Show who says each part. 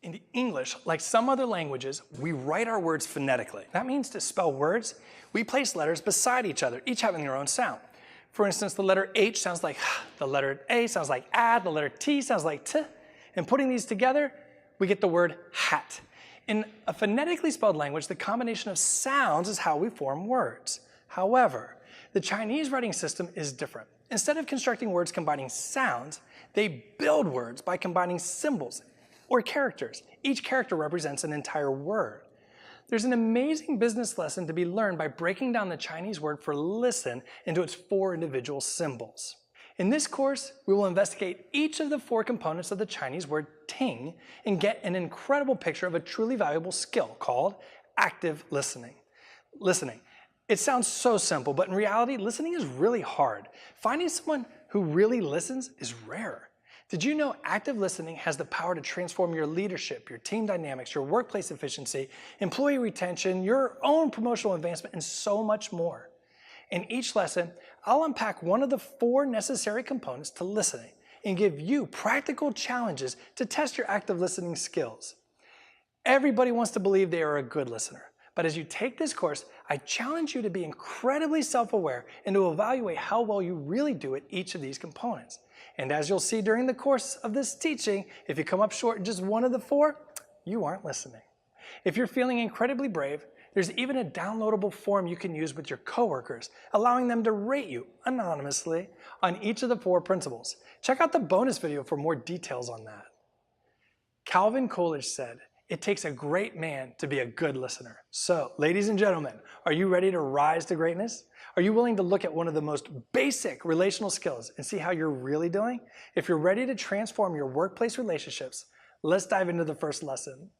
Speaker 1: In English, like some other languages, we write our words phonetically. That means to spell words, we place letters beside each other, each having their own sound. For instance, the letter H sounds like H, the letter A sounds like A, the letter T sounds like T, and putting these together, we get the word hat. In a phonetically spelled language, the combination of sounds is how we form words. However, the Chinese writing system is different. Instead of constructing words combining sounds, they build words by combining symbols or characters. Each character represents an entire word. There's an amazing business lesson to be learned by breaking down the Chinese word for listen into its 4 individual symbols. In this course, we will investigate each of the 4 components of the Chinese word ting and get an incredible picture of a truly valuable skill called active listening. It sounds so simple, but in reality, listening is really hard. Finding someone who really listens is rare. Did you know active listening has the power to transform your leadership, your team dynamics, your workplace efficiency, employee retention, your own promotional advancement, and so much more? In each lesson, I'll unpack one of the 4 necessary components to listening and give you practical challenges to test your active listening skills. Everybody wants to believe they are a good listener, but as you take this course, I challenge you to be incredibly self-aware and to evaluate how well you really do at each of these components. And as you'll see during the course of this teaching, if you come up short in just one of the 4, you aren't listening. If you're feeling incredibly brave, there's even a downloadable form you can use with your coworkers, allowing them to rate you anonymously on each of the 4 principles. Check out the bonus video for more details on that. Calvin Coolidge said, "It takes a great man to be a good listener." So, ladies and gentlemen, are you ready to rise to greatness? Are you willing to look at one of the most basic relational skills and see how you're really doing? If you're ready to transform your workplace relationships, let's dive into the first lesson.